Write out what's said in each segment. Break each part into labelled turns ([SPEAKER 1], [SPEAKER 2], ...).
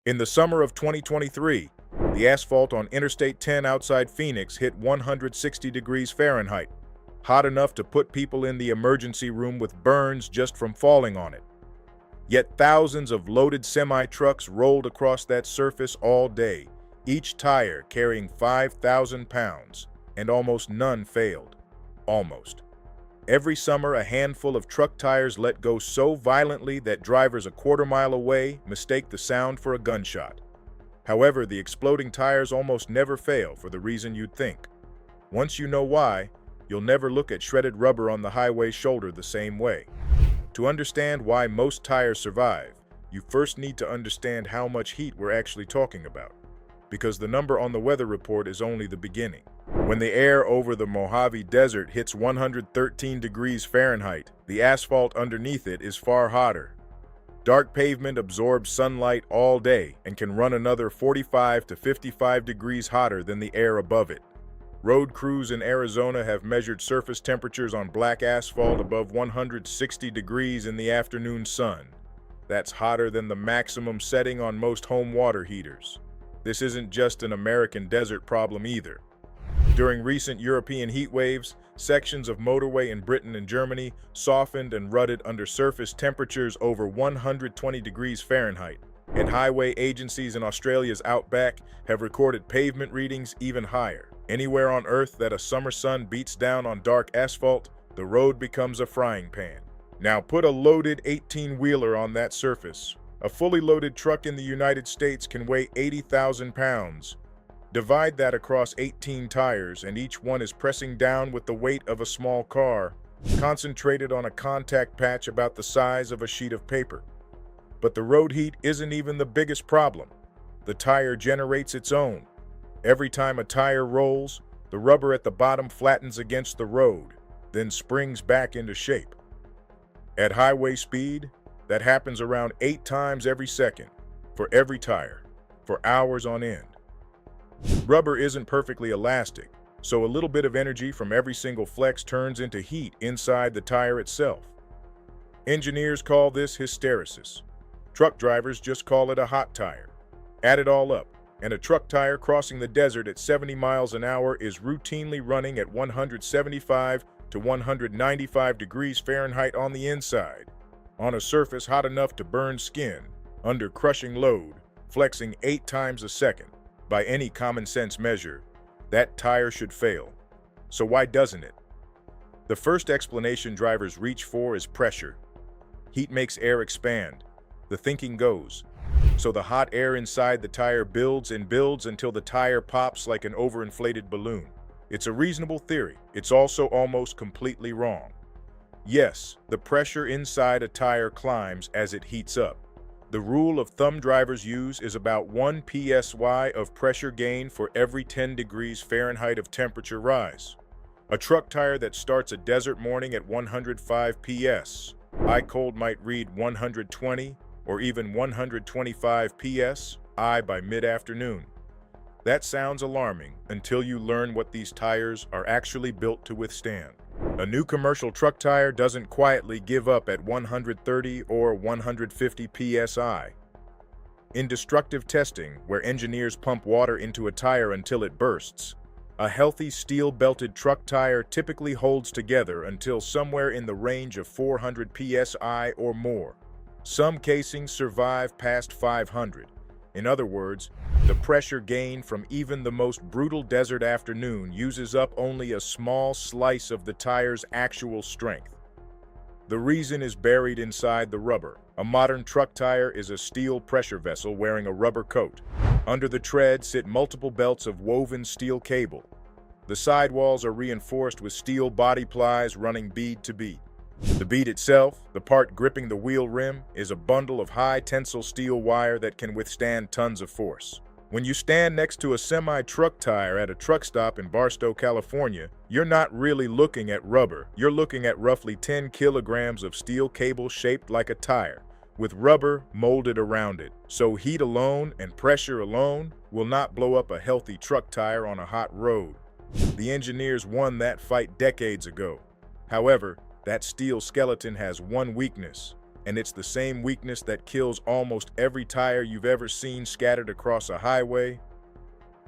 [SPEAKER 1] In the summer of 2023, the asphalt on Interstate 10 outside Phoenix hit 160 degrees Fahrenheit, hot enough to put people in the emergency room with burns just from falling on it. Yet thousands of loaded semi-trucks rolled across that surface all day, each tire carrying 5,000 pounds, and almost none failed. Almost. Every summer, a handful of truck tires let go so violently that drivers a quarter-mile away mistake the sound for a gunshot. However, the exploding tires almost never fail for the reason you'd think. Once you know why, you'll never look at shredded rubber on the highway shoulder the same way. To understand why most tires survive, you first need to understand how much heat we're actually talking about, because the number on the weather report is only the beginning. When the air over the Mojave Desert hits 113 degrees Fahrenheit, the asphalt underneath it is far hotter. Dark pavement absorbs sunlight all day and can run another 45 to 55 degrees hotter than the air above it. Road crews in Arizona have measured surface temperatures on black asphalt above 160 degrees in the afternoon sun. That's hotter than the maximum setting on most home water heaters. This isn't just an American desert problem either. During recent European heat waves, sections of motorway in Britain and Germany softened and rutted under surface temperatures over 120 degrees Fahrenheit, and highway agencies in Australia's outback have recorded pavement readings even higher. Anywhere on Earth that a summer sun beats down on dark asphalt, the road becomes a frying pan. Now put a loaded 18-wheeler on that surface. A fully loaded truck in the United States can weigh 80,000 pounds. Divide that across 18 tires, and each one is pressing down with the weight of a small car, concentrated on a contact patch about the size of a sheet of paper. But the road heat isn't even the biggest problem. The tire generates its own. Every time a tire rolls, the rubber at the bottom flattens against the road, then springs back into shape. At highway speed, that happens around 8 times every second, for every tire, for hours on end. Rubber isn't perfectly elastic, so a little bit of energy from every single flex turns into heat inside the tire itself. Engineers call this hysteresis. Truck drivers just call it a hot tire. Add it all up, and a truck tire crossing the desert at 70 miles an hour is routinely running at 175 to 195 degrees Fahrenheit on the inside, on a surface hot enough to burn skin, under crushing load, flexing 8 times a second. By any common sense measure, that tire should fail. So why doesn't it? The first explanation drivers reach for is pressure. Heat makes air expand. The thinking goes. So the hot air inside the tire builds and builds until the tire pops like an overinflated balloon. It's a reasonable theory. It's also almost completely wrong. Yes, the pressure inside a tire climbs as it heats up. The rule of thumb drivers use is about 1 psi of pressure gain for every 10 degrees Fahrenheit of temperature rise. A truck tire that starts a desert morning at 105 psi cold might read 120 or even 125 psi by mid-afternoon. That sounds alarming until you learn what these tires are actually built to withstand. A new commercial truck tire doesn't quietly give up at 130 or 150 psi. In destructive testing, where engineers pump water into a tire until it bursts, a healthy steel-belted truck tire typically holds together until somewhere in the range of 400 psi or more. Some casings survive past 500. In other words, the pressure gained from even the most brutal desert afternoon uses up only a small slice of the tire's actual strength. The reason is buried inside the rubber. A modern truck tire is a steel pressure vessel wearing a rubber coat. Under the tread sit multiple belts of woven steel cable. The sidewalls are reinforced with steel body plies running bead to bead. The bead itself, the part gripping the wheel rim, is a bundle of high-tensile steel wire that can withstand tons of force. When you stand next to a semi-truck tire at a truck stop in Barstow, California, you're not really looking at rubber. You're looking at roughly 10 kilograms of steel cable shaped like a tire, with rubber molded around it. So heat alone and pressure alone will not blow up a healthy truck tire on a hot road. The engineers won that fight decades ago. However, that steel skeleton has one weakness. and it's the same weakness that kills almost every tire you've ever seen scattered across a highway.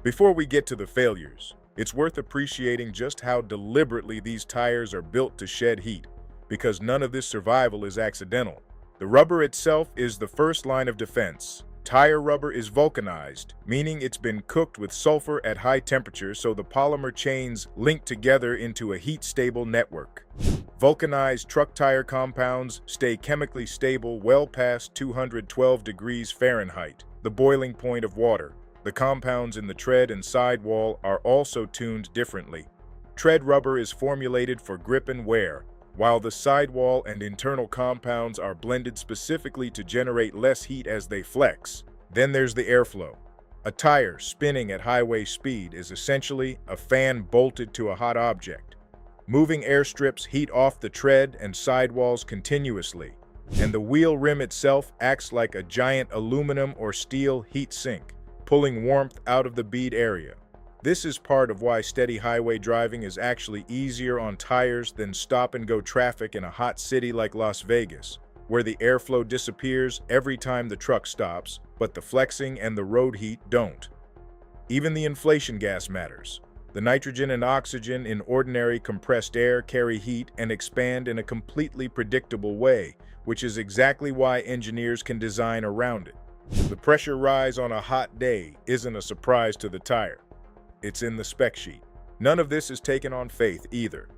[SPEAKER 1] Before we get to the failures, it's worth appreciating just how deliberately these tires are built to shed heat, because none of this survival is accidental. The rubber itself is the first line of defense. Tire rubber is vulcanized, meaning it's been cooked with sulfur at high temperatures so the polymer chains link together into a heat-stable network. Vulcanized truck tire compounds stay chemically stable well past 212 degrees Fahrenheit, the boiling point of water. The compounds in the tread and sidewall are also tuned differently. Tread rubber is formulated for grip and wear, while the sidewall and internal compounds are blended specifically to generate less heat as they flex. Then there's the airflow. A tire spinning at highway speed is essentially a fan bolted to a hot object. Moving air strips heat off the tread and sidewalls continuously, and the wheel rim itself acts like a giant aluminum or steel heat sink, pulling warmth out of the bead area. This is part of why steady highway driving is actually easier on tires than stop-and-go traffic in a hot city like Las Vegas, where the airflow disappears every time the truck stops, but the flexing and the road heat don't. Even the inflation gas matters. The nitrogen and oxygen in ordinary compressed air carry heat and expand in a completely predictable way, which is exactly why engineers can design around it. The pressure rise on a hot day isn't a surprise to the tire. It's in the spec sheet. None of this is taken on faith either.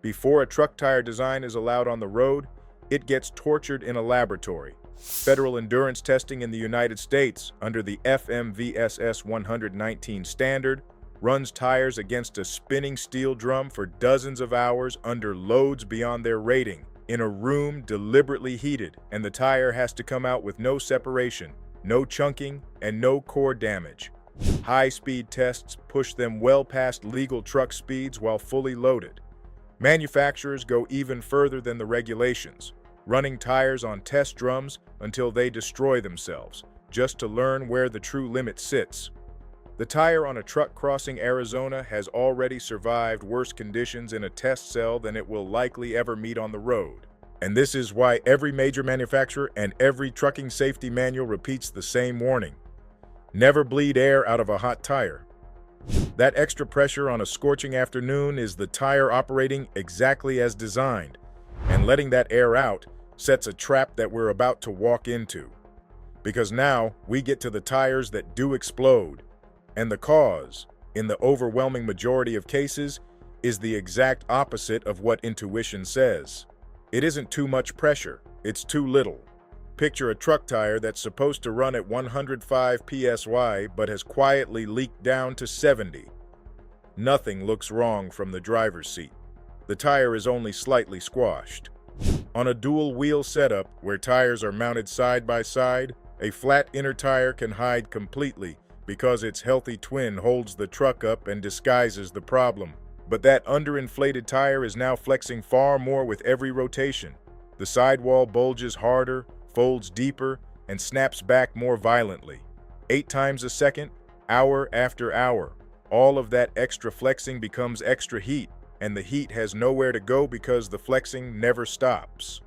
[SPEAKER 1] Before a truck tire design is allowed on the road, it gets tortured in a laboratory. Federal endurance testing in the United States, under the FMVSS 119 standard, runs tires against a spinning steel drum for dozens of hours under loads beyond their rating, in a room deliberately heated, and the tire has to come out with no separation, no chunking, and no core damage. High-speed tests push them well past legal truck speeds while fully loaded. Manufacturers go even further than the regulations, running tires on test drums until they destroy themselves, just to learn where the true limit sits. The tire on a truck crossing Arizona has already survived worse conditions in a test cell than it will likely ever meet on the road. And this is why every major manufacturer and every trucking safety manual repeats the same warning. Never bleed air out of a hot tire. That extra pressure on a scorching afternoon is the tire operating exactly as designed, and letting that air out sets a trap that we're about to walk into. Because now we get to the tires that do explode, and the cause, in the overwhelming majority of cases, is the exact opposite of what intuition says. It isn't too much pressure, it's too little. Picture a truck tire that's supposed to run at 105 psi but has quietly leaked down to 70. Nothing looks wrong from the driver's seat. The tire is only slightly squashed. On a dual-wheel setup where tires are mounted side by side, a flat inner tire can hide completely because its healthy twin holds the truck up and disguises the problem. But that underinflated tire is now flexing far more with every rotation. The sidewall bulges harder, folds deeper, and snaps back more violently. 8 times a second, hour after hour. All of that extra flexing becomes extra heat, and the heat has nowhere to go because the flexing never stops.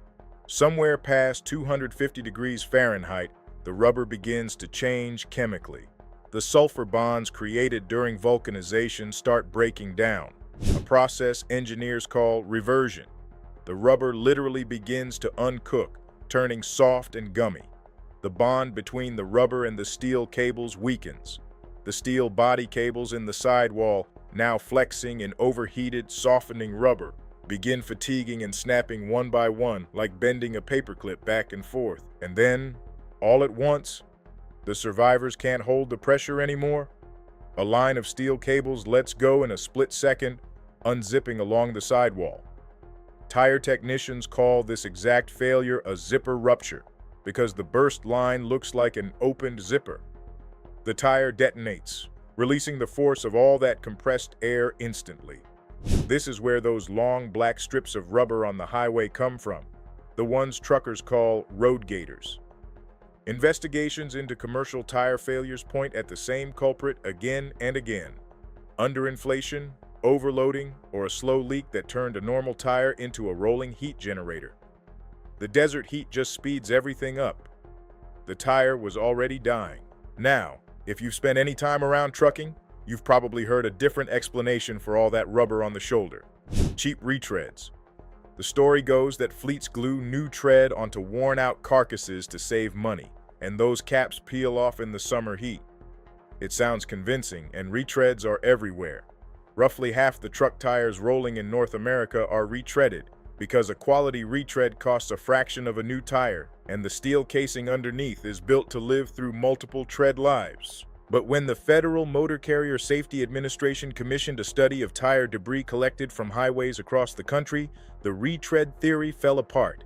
[SPEAKER 1] Somewhere past 250 degrees Fahrenheit, the rubber begins to change chemically. The sulfur bonds created during vulcanization start breaking down, a process engineers call reversion. The rubber literally begins to uncook, turning soft and gummy. The bond between the rubber and the steel cables weakens. The steel body cables in the sidewall, now flexing in overheated, softening rubber, begin fatiguing and snapping one by one like bending a paperclip back and forth. And then, all at once, the survivors can't hold the pressure anymore. A line of steel cables lets go in a split second, unzipping along the sidewall. Tire technicians call this exact failure a zipper rupture because the burst line looks like an opened zipper. The tire detonates, releasing the force of all that compressed air instantly. This is where those long black strips of rubber on the highway come from, the ones truckers call road gators. Investigations into commercial tire failures point at the same culprit again and again: underinflation, overloading, or a slow leak that turned a normal tire into a rolling heat generator. The desert heat just speeds everything up. The tire was already dying. Now, if you've spent any time around trucking, you've probably heard a different explanation for all that rubber on the shoulder. Cheap retreads. The story goes that fleets glue new tread onto worn-out carcasses to save money, and those caps peel off in the summer heat. It sounds convincing, and retreads are everywhere. Roughly half the truck tires rolling in North America are retreaded, because a quality retread costs a fraction of a new tire, and the steel casing underneath is built to live through multiple tread lives. But when the Federal Motor Carrier Safety Administration commissioned a study of tire debris collected from highways across the country, the retread theory fell apart.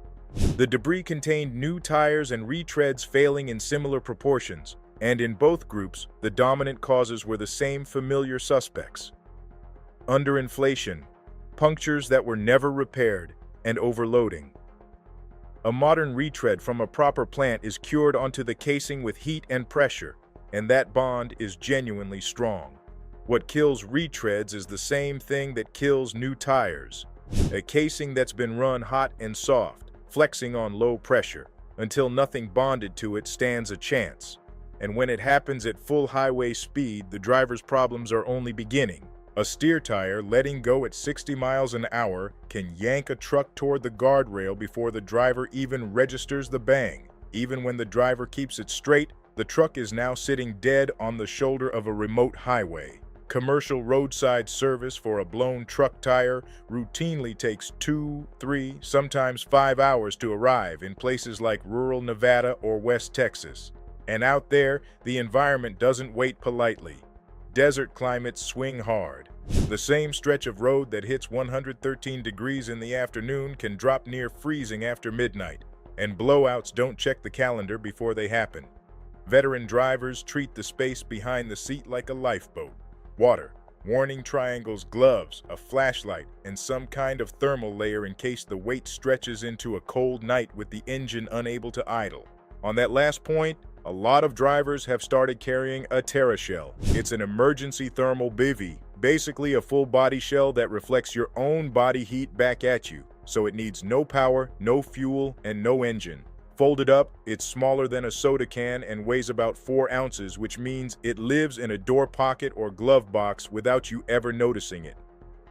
[SPEAKER 1] The debris contained new tires and retreads failing in similar proportions, and in both groups, the dominant causes were the same familiar suspects: underinflation, punctures that were never repaired, and overloading. A modern retread from a proper plant is cured onto the casing with heat and pressure, and that bond is genuinely strong. What kills retreads is the same thing that kills new tires: a casing that's been run hot and soft, flexing on low pressure, until nothing bonded to it stands a chance. And when it happens at full highway speed, the driver's problems are only beginning. A steer tire letting go at 60 miles an hour can yank a truck toward the guardrail before the driver even registers the bang. Even when the driver keeps it straight, the truck is now sitting dead on the shoulder of a remote highway. Commercial roadside service for a blown truck tire routinely takes 2, 3, sometimes 5 hours to arrive in places like rural Nevada or West Texas. And out there, the environment doesn't wait politely. Desert climates swing hard. The same stretch of road that hits 113 degrees in the afternoon can drop near freezing after midnight, and blowouts don't check the calendar before they happen. Veteran drivers treat the space behind the seat like a lifeboat. Water, warning triangles, gloves, a flashlight, and some kind of thermal layer in case the weight stretches into a cold night with the engine unable to idle. On that last point, a lot of drivers have started carrying a TerraShell. It's an emergency thermal bivvy, basically a full-body shell that reflects your own body heat back at you, so it needs no power, no fuel, and no engine. Folded up, it's smaller than a soda can and weighs about 4 ounces, which means it lives in a door pocket or glove box without you ever noticing it.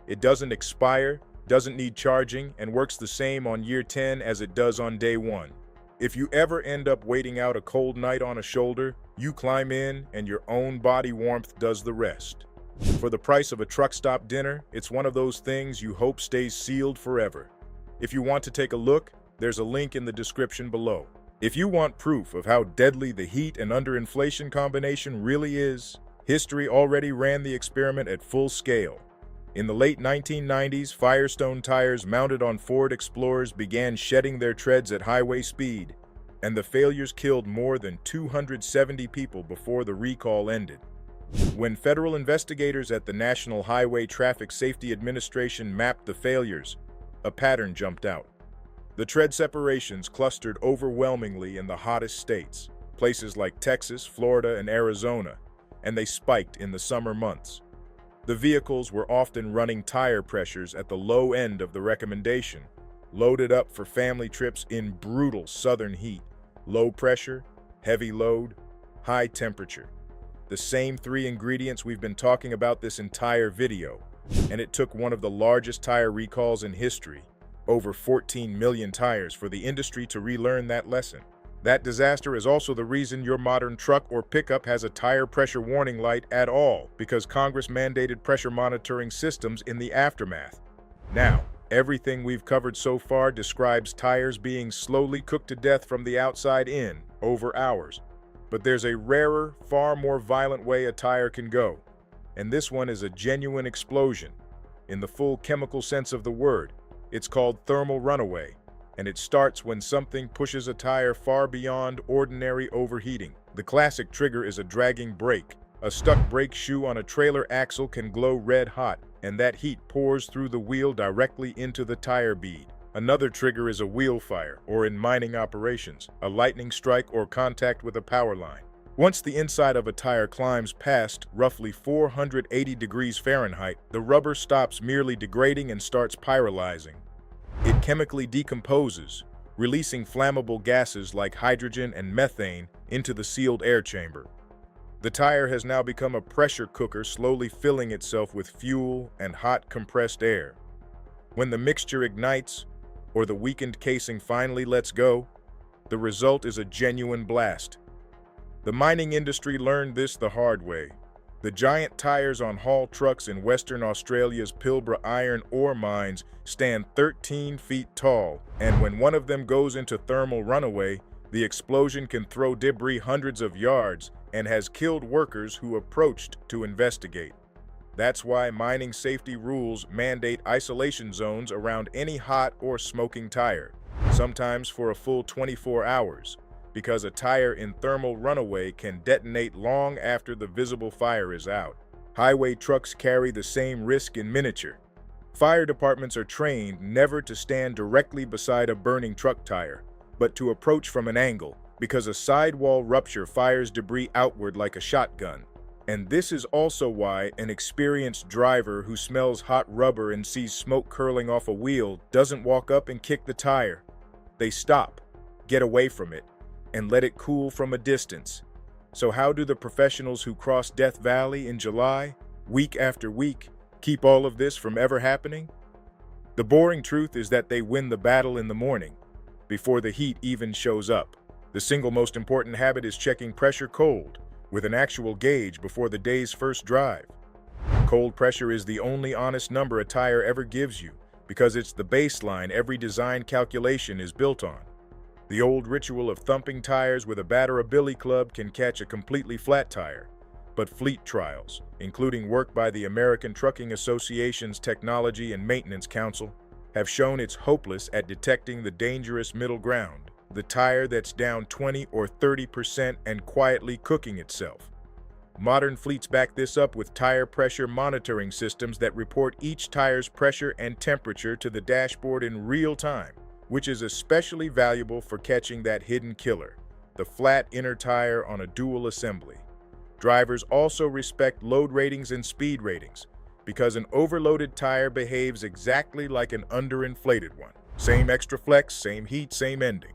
[SPEAKER 1] It doesn't expire, doesn't need charging, and works the same on year 10 as it does on day 1. If you ever end up waiting out a cold night on a shoulder, you climb in and your own body warmth does the rest. For the price of a truck stop dinner, it's one of those things you hope stays sealed forever. If you want to take a look, there's a link in the description below. If you want proof of how deadly the heat and underinflation combination really is, history already ran the experiment at full scale. In the late 1990s, Firestone tires mounted on Ford Explorers began shedding their treads at highway speed, and the failures killed more than 270 people before the recall ended. When federal investigators at the National Highway Traffic Safety Administration mapped the failures, a pattern jumped out. The tread separations clustered overwhelmingly in the hottest states, places like Texas, Florida, and Arizona, and they spiked in the summer months. The vehicles were often running tire pressures at the low end of the recommendation, loaded up for family trips in brutal southern heat: low pressure, heavy load, high temperature. The same 3 ingredients we've been talking about this entire video, and it took one of the largest tire recalls in history, over 14 million tires, for the industry to relearn that lesson. That disaster is also the reason your modern truck or pickup has a tire pressure warning light at all, because Congress mandated pressure monitoring systems in the aftermath. Now, everything we've covered so far describes tires being slowly cooked to death from the outside in, over hours. But there's a rarer, far more violent way a tire can go. And this one is a genuine explosion. In the full chemical sense of the word, it's called thermal runaway. And it starts when something pushes a tire far beyond ordinary overheating. The classic trigger is a dragging brake. A stuck brake shoe on a trailer axle can glow red hot, and that heat pours through the wheel directly into the tire bead. Another trigger is a wheel fire, or in mining operations, a lightning strike or contact with a power line. Once the inside of a tire climbs past roughly 480 degrees Fahrenheit, the rubber stops merely degrading and starts pyrolyzing. It chemically decomposes, releasing flammable gases like hydrogen and methane into the sealed air chamber. The tire has now become a pressure cooker, slowly filling itself with fuel and hot compressed air. When the mixture ignites, or the weakened casing finally lets go, the result is a genuine blast. The mining industry learned this the hard way. The giant tires on haul trucks in Western Australia's Pilbara iron ore mines stand 13 feet tall, and when one of them goes into thermal runaway, the explosion can throw debris hundreds of yards and has killed workers who approached to investigate. That's why mining safety rules mandate isolation zones around any hot or smoking tire, sometimes for a full 24 hours, because a tire in thermal runaway can detonate long after the visible fire is out. Highway trucks carry the same risk in miniature. Fire departments are trained never to stand directly beside a burning truck tire, but to approach from an angle, because a sidewall rupture fires debris outward like a shotgun. And this is also why an experienced driver who smells hot rubber and sees smoke curling off a wheel doesn't walk up and kick the tire. They stop, get away from it, and let it cool from a distance. So how do the professionals who cross Death Valley in July, week after week, keep all of this from ever happening? The boring truth is that they win the battle in the morning, before the heat even shows up. The single most important habit is checking pressure cold, with an actual gauge before the day's first drive. Cold pressure is the only honest number a tire ever gives you, because it's the baseline every design calculation is built on. The old ritual of thumping tires with a batter a billy club can catch a completely flat tire, but fleet trials, including work by the American Trucking Association's Technology and Maintenance Council, have shown it's hopeless at detecting the dangerous middle ground, the tire that's down 20 or 30% and quietly cooking itself. Modern fleets back this up with tire pressure monitoring systems that report each tire's pressure and temperature to the dashboard in real time, which is especially valuable for catching that hidden killer, the flat inner tire on a dual assembly. Drivers also respect load ratings and speed ratings, because an overloaded tire behaves exactly like an underinflated one. Same extra flex, same heat, same ending.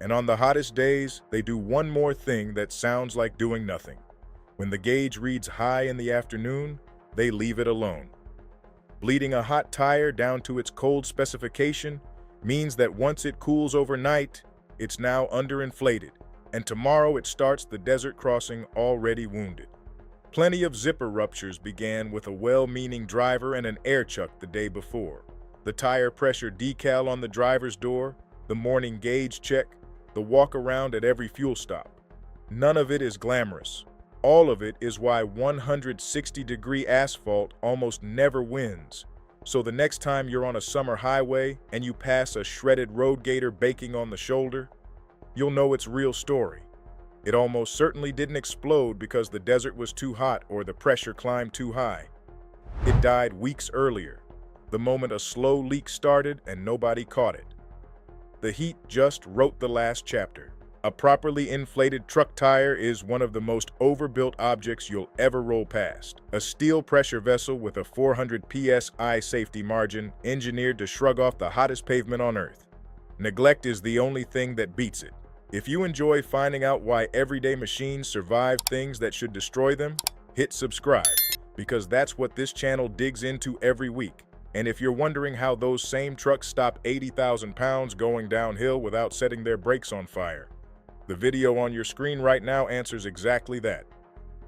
[SPEAKER 1] And on the hottest days, they do one more thing that sounds like doing nothing. When the gauge reads high in the afternoon, they leave it alone. Bleeding a hot tire down to its cold specification means that once it cools overnight, it's now underinflated, and tomorrow it starts the desert crossing already wounded. Plenty of zipper ruptures began with a well-meaning driver and an air chuck the day before. The tire pressure decal on the driver's door, the morning gauge check, the walk around at every fuel stop. None of it is glamorous. All of it is why 160-degree asphalt almost never wins. So the next time you're on a summer highway and you pass a shredded road gator baking on the shoulder, you'll know its real story. It almost certainly didn't explode because the desert was too hot or the pressure climbed too high. It died weeks earlier, the moment a slow leak started and nobody caught it. The heat just wrote the last chapter. A properly inflated truck tire is one of the most overbuilt objects you'll ever roll past. A steel pressure vessel with a 400 psi safety margin engineered to shrug off the hottest pavement on Earth. Neglect is the only thing that beats it. If you enjoy finding out why everyday machines survive things that should destroy them, hit subscribe, because that's what this channel digs into every week. And if you're wondering how those same trucks stop 80,000 pounds going downhill without setting their brakes on fire, the video on your screen right now answers exactly that.